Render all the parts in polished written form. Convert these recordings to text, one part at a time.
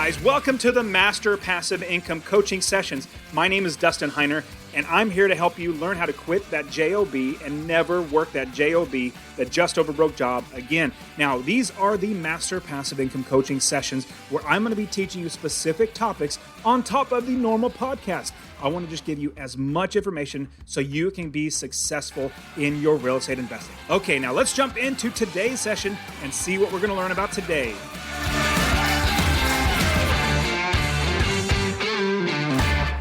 guys, welcome to the Master Passive Income Coaching Sessions. My name is Dustin Heiner, and I'm here to help you learn how to quit that JOB and never work that JOB, that just over broke job again. Now, these are the Master Passive Income Coaching Sessions where I'm going to be teaching you specific topics on top of the normal podcast. I want to just give you as much information so you can be successful in your real estate investing. Okay, now let's jump into today's session and see what we're going to learn about today.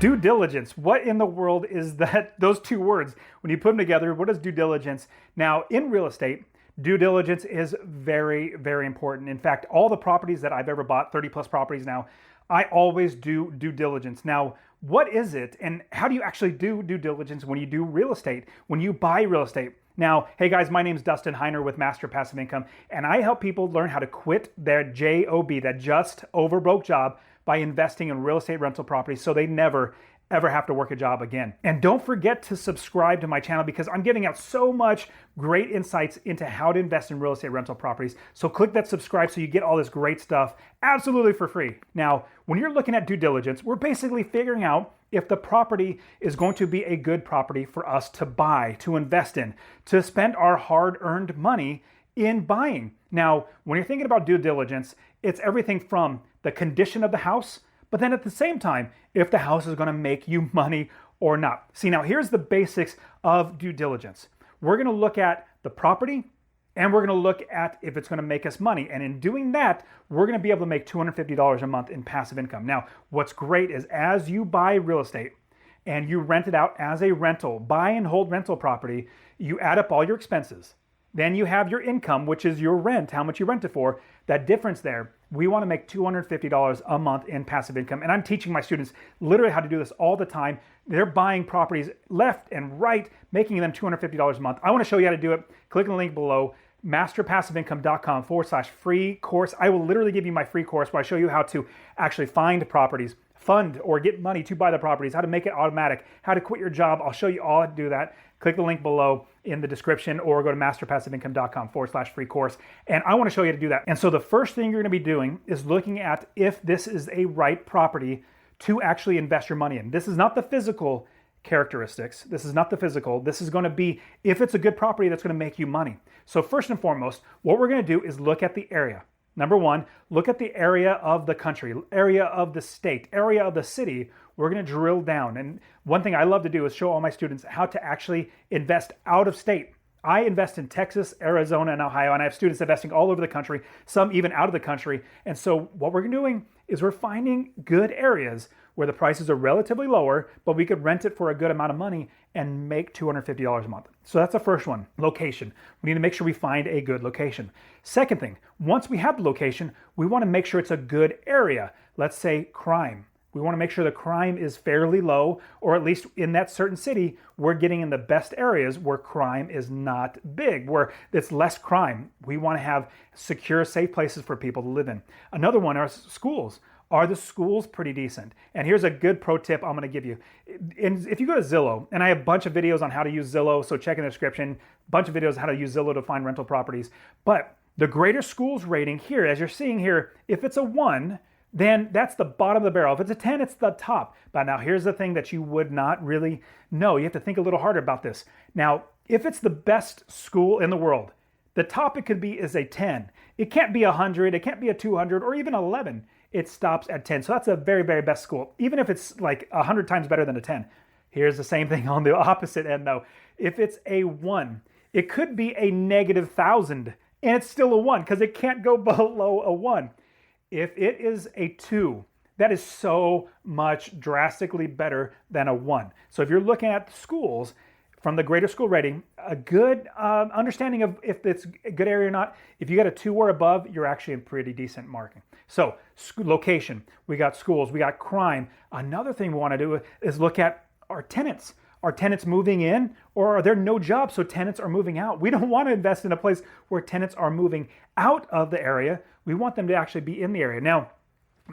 Due diligence. What in the world is that? Those two words, when you put them together, what is due diligence? Now, in real estate, due diligence is very, very important. In fact, all the properties that I've ever bought, 30 plus properties now, I always do due diligence. Now, what is it and how do you actually do due diligence when you do real estate, when you buy real estate? Now, hey guys, my name is Dustin Heiner with Master Passive Income, and I help people learn how to quit their JOB, that just over broke job, by investing in real estate rental properties so they never ever have to work a job again. And don't forget to subscribe to my channel because I'm giving out so much great insights into how to invest in real estate rental properties. So click that subscribe so you get all this great stuff absolutely for free. Now, when you're looking at due diligence, we're basically figuring out if the property is going to be a good property for us to buy, to invest in, to spend our hard-earned money in buying. Now, when you're thinking about due diligence, it's everything from the condition of the house, but then at the same time, if the house is going to make you money or not. See, now here's the basics of due diligence. We're going to look at the property and we're going to look at if it's going to make us money. And in doing that, we're going to be able to make $250 a month in passive income. Now, what's great is as you buy real estate and you rent it out as a rental, buy and hold rental property, you add up all your expenses. Then you have your income, which is your rent, how much you rent it for. That difference there, we want to make $250 a month in passive income. And I'm teaching my students literally how to do this all the time. They're buying properties left and right, making them $250 a month. I want to show you how to do it. Click on the link below, masterpassiveincome.com/free course. I will literally give you my free course where I show you how to actually find properties, fund or get money to buy the properties, how to make it automatic, how to quit your job. I'll show you all how to do that. Click the link below in the description or go to masterpassiveincome.com/free course. And I want to show you how to do that. And so the first thing you're going to be doing is looking at if this is a right property to actually invest your money in. This is not the physical characteristics. This is not the physical. This is going to be if it's a good property that's going to make you money. So first and foremost, what we're going to do is look at the area. Number one, look at the area of the country, area of the state, area of the city. We're going to drill down. And one thing I love to do is show all my students how to actually invest out of state. I invest in Texas, Arizona, and Ohio, and I have students investing all over the country, some even out of the country. And so what we're doing is we're finding good areas where the prices are relatively lower, but we could rent it for a good amount of money and make $250 a month. So that's the first one, location. We need to make sure we find a good location. Second thing, once we have the location, we want to make sure it's a good area. Let's say crime. We want to make sure the crime is fairly low, or at least in that certain city, we're getting in the best areas where crime is not big, where it's less crime. We want to have secure, safe places for people to live in. Another one are schools. Are the schools pretty decent? And here's a good pro tip I'm going to give you. If you go to Zillow, and I have a bunch of videos on how to use Zillow, so check in the description, a bunch of videos on how to use Zillow to find rental properties. But the greater schools rating here, as you're seeing here, if it's a 1, then that's the bottom of the barrel. If it's a 10, it's the top. But now here's the thing that you would not really know. You have to think a little harder about this. Now, if it's the best school in the world, the top it could be is a 10. It can't be 100, it can't be a 200, or even 11. It stops at 10. So that's a very, very best school, even if it's like 100 times better than a 10. Here's the same thing on the opposite end though. If it's a 1, it could be a -1,000 and it's still a 1 because it can't go below a 1. If it is a 2, that is so much drastically better than a 1. So if you're looking at schools from the greater school rating, a good understanding of if it's a good area or not, if you got a 2 or above, you're actually in pretty decent marking. So location, we got schools, we got crime. Another thing we want to do is look at our tenants. Are tenants moving in or are there no jobs so tenants are moving out? We don't want to invest in a place where tenants are moving out of the area. We want them to actually be in the area. Now,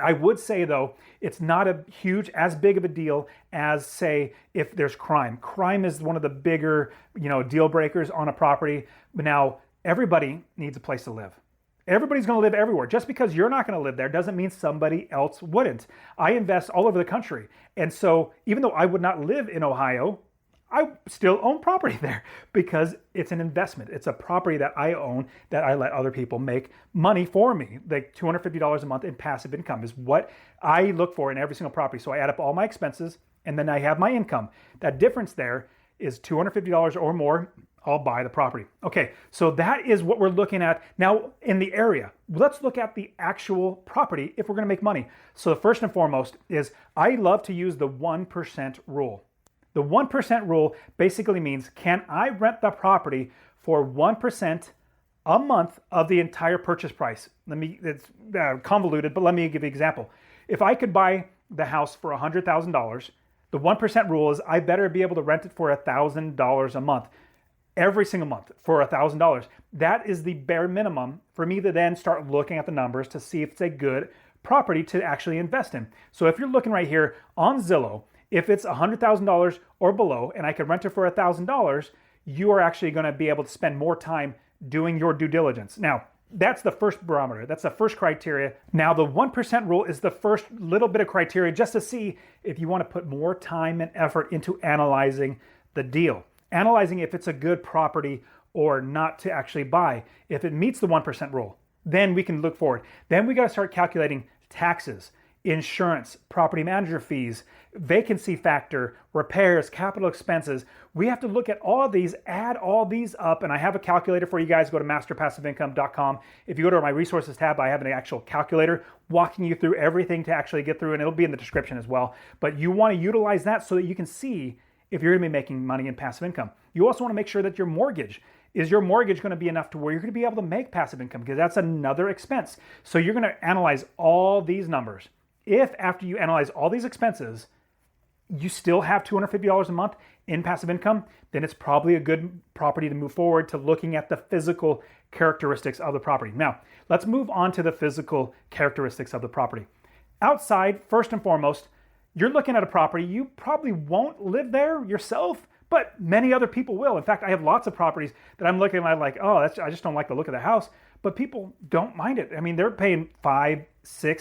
I would say though, it's not as big of a deal as say if there's crime. Crime is one of the bigger, deal breakers on a property. But now everybody needs a place to live. Everybody's going to live everywhere. Just because you're not going to live there doesn't mean somebody else wouldn't. I invest all over the country. And so even though I would not live in Ohio, I still own property there because it's an investment. It's a property that I own that I let other people make money for me. Like $250 a month in passive income is what I look for in every single property. So I add up all my expenses and then I have my income. That difference there is $250 or more. I'll buy the property. Okay, so that is what we're looking at now in the area. Let's look at the actual property if we're going to make money. So the first and foremost is I love to use the 1% rule. The 1% rule basically means, can I rent the property for 1% a month of the entire purchase price? It's convoluted, but let me give you an example. If I could buy the house for $100,000, the 1% rule is I better be able to rent it for $1,000 a month. Every single month for $1,000. That is the bare minimum for me to then start looking at the numbers to see if it's a good property to actually invest in. So if you're looking right here on Zillow, if it's $100,000 or below and I could rent it for $1,000, you are actually going to be able to spend more time doing your due diligence. Now, that's the first barometer. That's the first criteria. Now, the 1% rule is the first little bit of criteria just to see if you want to put more time and effort into analyzing the deal. Analyzing if it's a good property or not to actually buy. If it meets the 1% rule, then we can look forward. Then we got to start calculating taxes, insurance, property manager fees, vacancy factor, repairs, capital expenses. We have to look at all of these, add all these up, and I have a calculator for you guys. Go to masterpassiveincome.com. If you go to my resources tab, I have an actual calculator walking you through everything to actually get through, and it'll be in the description as well. But you want to utilize that so that you can see if you're going to be making money in passive income. You also want to make sure that your mortgage going to be enough to where you're going to be able to make passive income, because that's another expense. So you're going to analyze all these numbers. If after you analyze all these expenses, you still have $250 a month in passive income, then it's probably a good property to move forward to looking at the physical characteristics of the property. Now, let's move on to the physical characteristics of the property. Outside, first and foremost, you're looking at a property, you probably won't live there yourself, but many other people will. In fact, I have lots of properties that I'm looking at like, I just don't like the look of the house, but people don't mind it. I mean, they're paying $500, $600,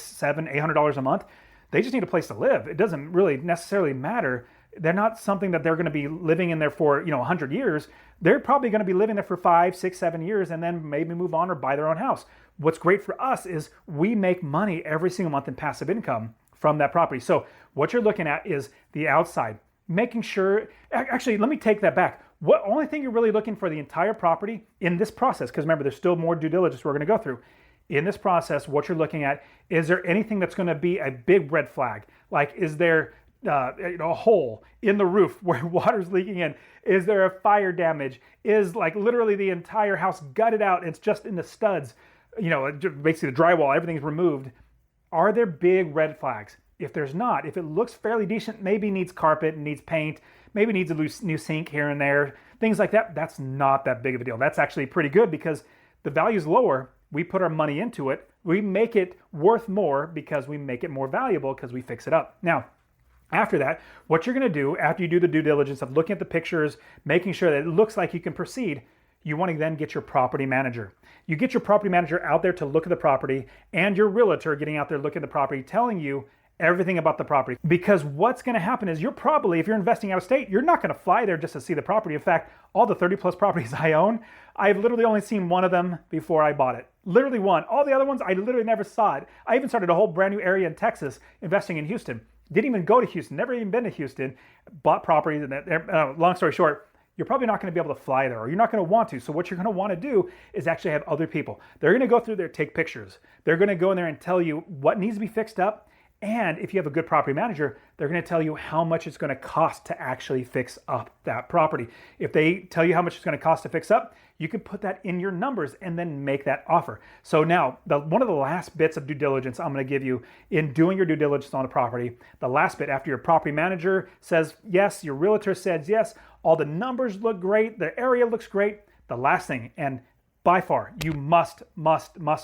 $700, $800 a month. They just need a place to live. It doesn't really necessarily matter. They're not something that they're going to be living in there for 100 years. They're probably going to be living there for 5, 6, 7 years and then maybe move on or buy their own house. What's great for us is we make money every single month in passive income from that property. So what you're looking at is the outside, making sure, actually, let me take that back. What only thing you're really looking for the entire property in this process, because remember, there's still more due diligence we're going to go through. In this process, what you're looking at, is there anything that's going to be a big red flag? Like, is there a hole in the roof where water's leaking in? Is there a fire damage? Is like literally the entire house gutted out? It's just in the studs, basically the drywall, everything's removed. Are there big red flags? If there's not, if it looks fairly decent, maybe needs carpet, needs paint, maybe needs a loose new sink here and there, things like that, that's not that big of a deal. That's actually pretty good because the value's lower. We put our money into it. We make it worth more because we make it more valuable because we fix it up. Now, after that, what you're going to do after you do the due diligence of looking at the pictures, making sure that it looks like you can proceed, you want to then get your property manager. You get your property manager out there to look at the property and your realtor getting out there looking at the property, telling you everything about the property. Because what's going to happen is you're probably, if you're investing out of state, you're not going to fly there just to see the property. In fact, all the 30 plus properties I own, I've literally only seen one of them before I bought it. Literally one. All the other ones, I literally never saw it. I even started a whole brand new area in Texas investing in Houston. Didn't even go to Houston, never even been to Houston, bought properties. And long story short, you're probably not going to be able to fly there, or you're not going to want to. So what you're going to want to do is actually have other people. They're going to go through there, take pictures. They're going to go in there and tell you what needs to be fixed up. And if you have a good property manager, they're going to tell you how much it's going to cost to actually fix up that property. If they tell you how much it's going to cost to fix up, you can put that in your numbers and then make that offer. So now, one of the last bits of due diligence I'm going to give you in doing your due diligence on a property, the last bit after your property manager says yes, your realtor says yes, all the numbers look great, the area looks great, the last thing, and by far, you must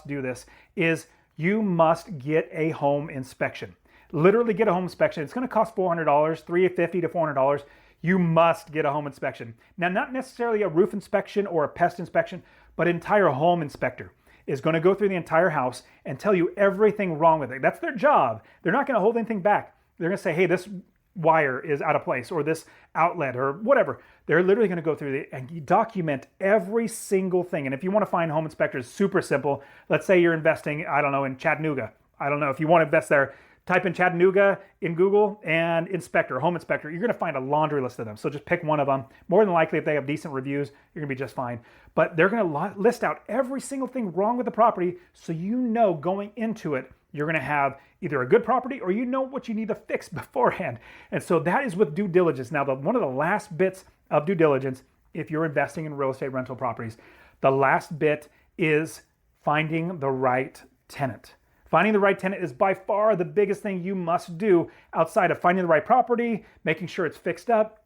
do this, is you must get a home inspection. Literally get a home inspection. It's going to cost $400, $350 to $400. You must get a home inspection. Now, not necessarily a roof inspection or a pest inspection, but an entire home inspector. is going to go through the entire house and tell you everything wrong with it. That's their job. They're not going to hold anything back. They're going to say, hey, this wire is out of place, or this outlet, or whatever. They're literally going to go through and document every single thing. And if you want to find home inspectors, super simple. Let's say you're investing, I don't know, in Chattanooga. I don't know, if you want to invest there, type in Chattanooga in Google and inspector, home inspector. You're going to find a laundry list of them. So just pick one of them. More than likely, if they have decent reviews, you're going to be just fine. But they're going to list out every single thing wrong with the property, so you know going into it, you're going to have either a good property or you know what you need to fix beforehand. And so that is with due diligence. Now, one of the last bits of due diligence, if you're investing in real estate rental properties, the last bit is finding the right tenant. Finding the right tenant is by far the biggest thing you must do outside of finding the right property, making sure it's fixed up.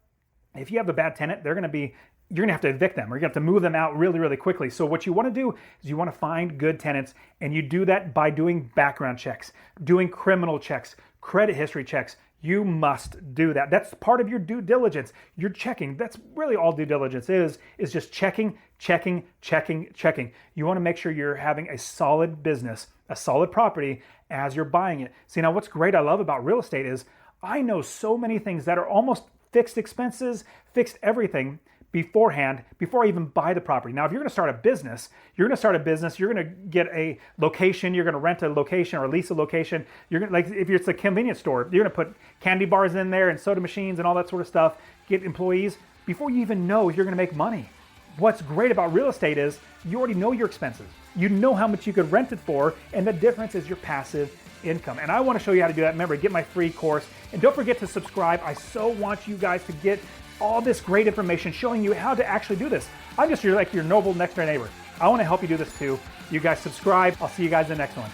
If you have a bad tenant, you're going to have to evict them, or you're going to have to move them out really, really quickly. So what you want to do is you want to find good tenants, and you do that by doing background checks, doing criminal checks, credit history checks. You must do that. That's part of your due diligence. You're checking. That's really all due diligence is just checking. You want to make sure you're having a solid business, a solid property as you're buying it. See, now what's great I love about real estate is I know so many things that are almost fixed expenses, fixed everything beforehand, before I even buy the property. Now, if you're going to start a business, you're going to get a location, you're going to rent a location or lease a location. You're going to, like, if it's a convenience store, you're going to put candy bars in there and soda machines and all that sort of stuff, get employees before you even know you're going to make money. What's great about real estate is you already know your expenses. You know how much you could rent it for, and the difference is your passive income. And I want to show you how to do that. Remember, get my free course, and don't forget to subscribe. I so want you guys to get all this great information showing you how to actually do this. I'm just your noble next door neighbor. I want to help you do this too. You guys subscribe. I'll see you guys in the next one.